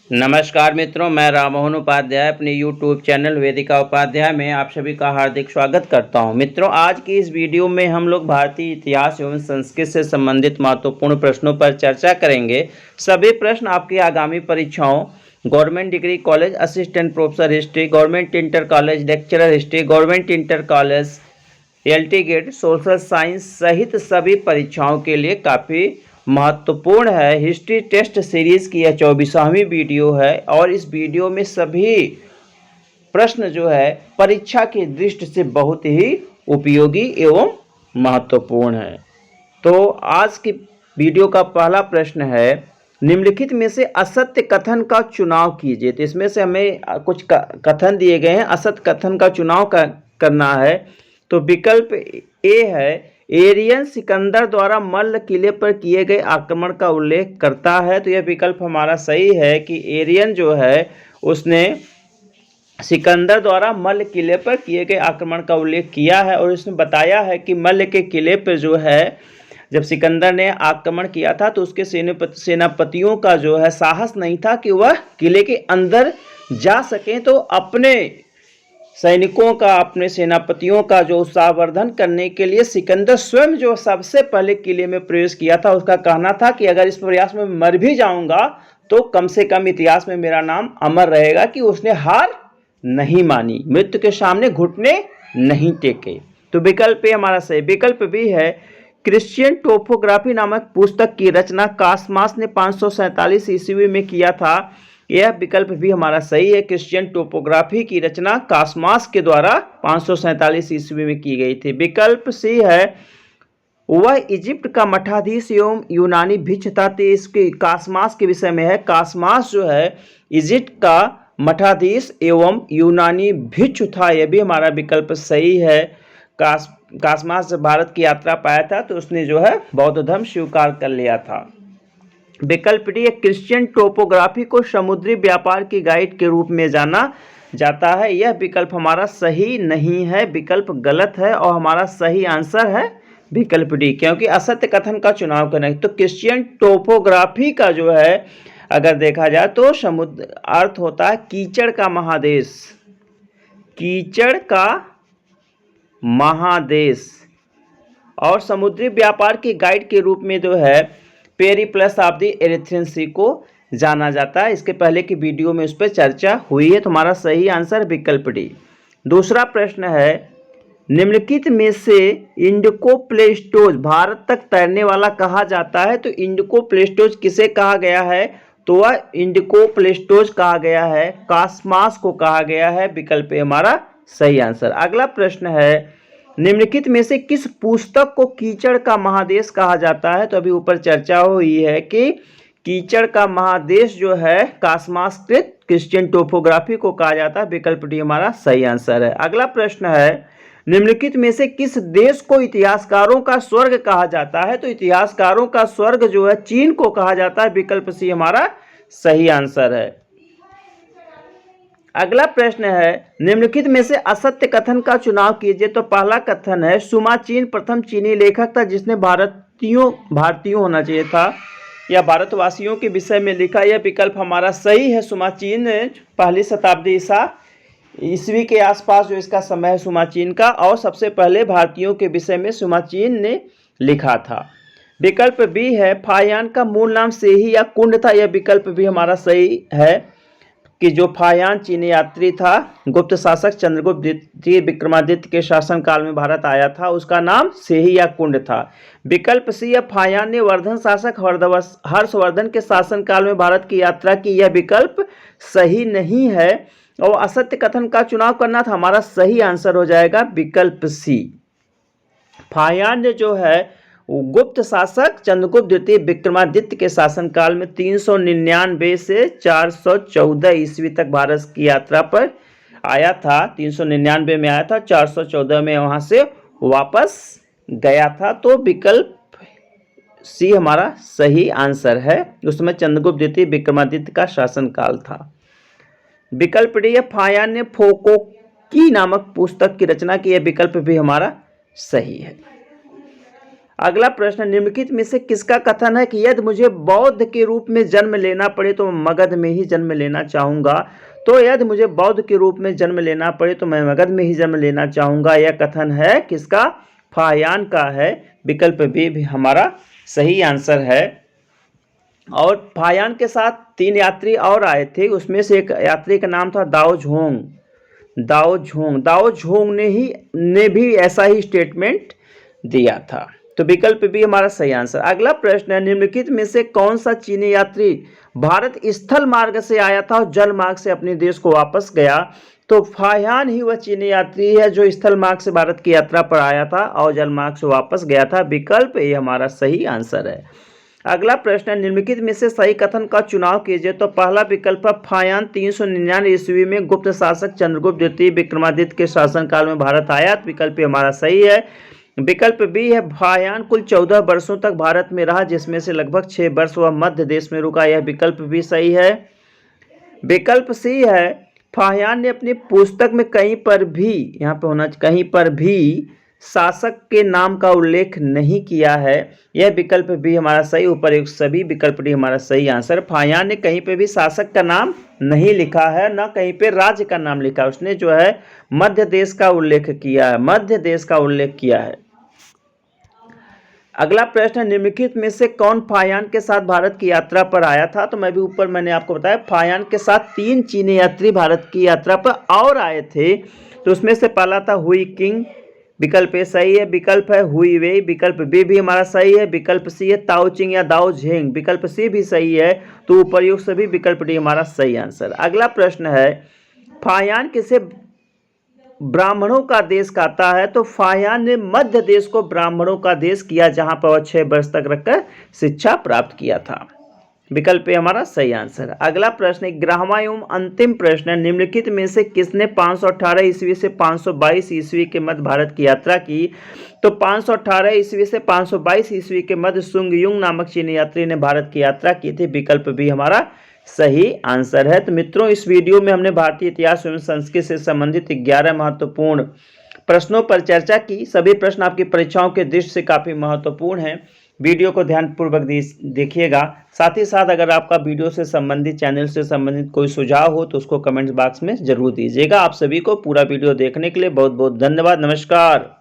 नमस्कार मित्रों, मैं राममोहन उपाध्याय अपने YouTube चैनल वेदिका उपाध्याय में आप सभी का हार्दिक स्वागत करता हूं। मित्रों, आज की इस वीडियो में हम लोग भारतीय इतिहास एवं संस्कृत से संबंधित महत्वपूर्ण प्रश्नों पर चर्चा करेंगे। सभी प्रश्न आपकी आगामी परीक्षाओं government degree college assistant professor history, government inter college lecturer history, government inter college LT gate social science सहित सभी परीक्षाओं के लिए काफ़ी महत्वपूर्ण है। हिस्ट्री टेस्ट सीरीज की यह 24वीं वीडियो है और इस वीडियो में सभी प्रश्न जो है परीक्षा की दृष्टि से बहुत ही उपयोगी एवं महत्वपूर्ण है। तो आज की वीडियो का पहला प्रश्न है, निम्नलिखित में से असत्य कथन का चुनाव कीजिए। तो इसमें से हमें कुछ कथन दिए गए हैं, असत्य कथन का चुनाव करना है। तो विकल्प ए है, एरियन सिकंदर द्वारा मल्ल किले पर किए गए आक्रमण का उल्लेख करता है। तो यह विकल्प हमारा सही है कि एरियन जो है उसने सिकंदर द्वारा मल्ल किले पर किए गए आक्रमण का उल्लेख किया है और उसने बताया है कि मल्ल के किले पर जो है जब सिकंदर ने आक्रमण किया था तो उसके सेनापतियों का जो है साहस नहीं था कि वह किले के अंदर जा सकें। तो अपने सैनिकों का, अपने सेनापतियों का जो उत्साहवर्धन करने के लिए सिकंदर स्वयं जो सबसे पहले किले में प्रवेश किया था, उसका कहना था कि अगर इस प्रयास में मर भी जाऊंगा तो कम से कम इतिहास में मेरा नाम अमर रहेगा कि उसने हार नहीं मानी, मृत्यु के सामने घुटने नहीं टेके। तो विकल्प ए हमारा सही। विकल्प बी है, क्रिश्चियन टोपोग्राफी नामक पुस्तक की रचना कासमास ने 547 ईस्वी में किया था। यह विकल्प भी हमारा सही है। क्रिश्चियन टोपोग्राफी की रचना कासमास के द्वारा 547 ईस्वी में की गई थी। विकल्प सी है, वह इजिप्ट का मठाधीश एवं यूनानी भिक्षु था। तो इसके कासमास के विषय में है। कासमास जो है इजिप्ट का मठाधीश एवं यूनानी भिक्षु था। यह भी हमारा विकल्प सही है। कासमास जब भारत की यात्रा पाया था तो उसने जो है बौद्ध धर्म स्वीकार कर लिया था। विकल्प डी, क्रिश्चियन टोपोग्राफी को समुद्री व्यापार की गाइड के रूप में जाना जाता है। यह विकल्प हमारा सही नहीं है, विकल्प गलत है और हमारा सही आंसर है विकल्प डी, क्योंकि असत्य कथन का चुनाव करना है। तो क्रिश्चियन टोपोग्राफी का जो है अगर देखा जाए तो समुद्र अर्थ होता है कीचड़ का महादेश, कीचड़ का महादेश, और समुद्री व्यापार की गाइड के रूप में जो है पेरिप्लस ऑफ द एरिथ्रियन सी को जाना जाता है। इसके पहले की वीडियो में उस पर चर्चा हुई है। तुम्हारा सही आंसर विकल्प डी। दूसरा प्रश्न है, निम्नलिखित में से इंडिको प्लेस्टोज भारत तक तैरने वाला कहा जाता है। तो इंडिको प्लेस्टोज किसे कहा गया है? तो वह इंडिको प्लेस्टोज कहा गया है, कासमास को कहा गया है। विकल्प ए हमारा सही आंसर। अगला प्रश्न है, निम्नलिखित में से किस पुस्तक को कीचड़ का महादेश कहा जाता है? तो अभी ऊपर चर्चा हुई है कि कीचड़ का महादेश जो है कासमासकृत क्रिश्चियन टोपोग्राफी को कहा जाता है। विकल्प डी हमारा सही आंसर है। अगला प्रश्न है, निम्नलिखित में से किस देश को इतिहासकारों का स्वर्ग कहा जाता है? तो इतिहासकारों का स्वर्ग जो है चीन को कहा जाता है। विकल्प सी हमारा सही आंसर है। अगला प्रश्न है, निम्नलिखित में से असत्य कथन का चुनाव कीजिए। तो पहला कथन है, सुमाचीन प्रथम चीनी लेखक था जिसने भारतीय होना चाहिए था या भारतवासियों के विषय में लिखा। यह विकल्प हमारा सही है। सुमाचीन पहली शताब्दी ईस्वी के आसपास जो इसका समय है सुमाचीन का, और सबसे पहले भारतीयों के विषय में सुमाचीन ने लिखा था। विकल्प बी है, फायान का मूल नाम सेही या कुंड था। यह विकल्प भी हमारा सही है कि जो फायान चीनी यात्री था, गुप्त शासक चंद्रगुप्त द्वितीय विक्रमादित्य के शासनकाल में भारत आया था, उसका नाम सेही या कुंड था। विकल्प सी है, फायान ने वर्धन शासक हर्षवर्धन के शासनकाल में भारत की यात्रा की। यह विकल्प सही नहीं है और असत्य कथन का चुनाव करना था। हमारा सही आंसर हो जाएगा विकल्प सी। फायान ने जो है गुप्त शासक चंद्रगुप्त द्वितीय विक्रमादित्य के शासनकाल में 399 से 414 ईस्वी तक भारत की यात्रा पर आया था। 399 में आया था, 414 में वहां से वापस गया था। तो विकल्प सी हमारा सही आंसर है। उस समय चंद्रगुप्त द्वितीय विक्रमादित्य का शासनकाल था। विकल्प डी, फायान ने फोकोकी नामक पुस्तक की रचना की। यह विकल्प भी हमारा सही है। अगला प्रश्न, निम्नलिखित में से किसका कथन है कि यदि मुझे बौद्ध के रूप में जन्म लेना पड़े तो मैं मगध में ही जन्म लेना चाहूँगा। तो यदि मुझे बौद्ध के रूप में जन्म लेना पड़े तो मैं मगध में ही जन्म लेना चाहूँगा। यह कथन है किसका? फाहियान का है। विकल्प बी भी हमारा सही आंसर है। और फाहियान के साथ 3 यात्री और आए थे, उसमें से एक यात्री का नाम था दाओ झोंग ने भी ऐसा ही स्टेटमेंट दिया था। तो विकल्प भी हमारा सही आंसर। अगला प्रश्न है, निम्नलिखित में से कौन सा चीनी यात्री भारत स्थल मार्ग से आया था और जल मार्ग से अपने देश को वापस गया? तो फाहियान ही वह चीनी यात्री है जो स्थल मार्ग से भारत की यात्रा पर आया था और जल मार्ग से वापस गया था। विकल्प ये हमारा सही आंसर है। अगला प्रश्न है, निम्नलिखित में से सही कथन का चुनाव कीजिए। तो पहला विकल्प है, फाहियान 399 ईस्वी में गुप्त शासक चंद्रगुप्त द्वितीय विक्रमादित्य के शासनकाल में भारत आया। विकल्प हमारा सही है। विकल्प बी है, फाहियान कुल 14 वर्षों तक भारत में रहा, जिसमें से लगभग 6 वर्ष वह मध्य देश में रुका। यह विकल्प भी सही है। विकल्प सी है, फाहियान ने अपनी पुस्तक में कहीं पर भी शासक के नाम का उल्लेख नहीं किया है। यह विकल्प भी हमारा सही। उपरयुक्त सभी विकल्प डी हमारा सही आंसर। फाहियान ने कहीं पे भी शासक का नाम नहीं लिखा है, न कहीं पे राज्य का नाम लिखा है। उसने जो है मध्य देश का उल्लेख किया है। अगला प्रश्न, निम्नलिखित में से कौन फाहियान के साथ भारत की यात्रा पर आया था? तो मैंने आपको बताया फाहियान के साथ 3 चीनी यात्री भारत की यात्रा पर और आए थे। तो उसमें से पहला था हुई किंग, विकल्प ए सही है। विकल्प है हुई वेई, विकल्प बी भी हमारा सही है। विकल्प सी है ताओ चिंग या दाओ झेंग, विकल्प सी भी सही है। तो उपरयुक्त सभी विकल्प डी हमारा सही आंसर। अगला प्रश्न है, फाहियान किसे ब्राह्मणों का देश कहता है? तो फाहियान ने मध्य देश को ब्राह्मणों का देश किया, जहां पर वह 6 वर्ष तक रखकर शिक्षा प्राप्त किया था। विकल्प ए हमारा सही आंसर। अगला प्रश्न, 11वां एवं अंतिम प्रश्न, निम्नलिखित में से किसने 518 ईस्वी से 522 ईस्वी के मध्य भारत की यात्रा की? तो 518 ईस्वी से 522 ईस्वी के मध्य सुंगयुंग नामक चीनी यात्री ने भारत की यात्रा की थी। विकल्प भी हमारा सही आंसर है। तो मित्रों, इस वीडियो में हमने भारतीय इतिहास एवं संस्कृति से संबंधित 11 महत्वपूर्ण प्रश्नों पर चर्चा की। सभी प्रश्न आपकी परीक्षाओं के दृष्टि से काफी महत्वपूर्ण हैं। वीडियो को ध्यानपूर्वक देखिएगा। साथ ही साथ अगर आपका वीडियो से संबंधित, चैनल से संबंधित कोई सुझाव हो तो उसको कमेंट्स बॉक्स में जरूर दीजिएगा। आप सभी को पूरा वीडियो देखने के लिए बहुत बहुत धन्यवाद। नमस्कार।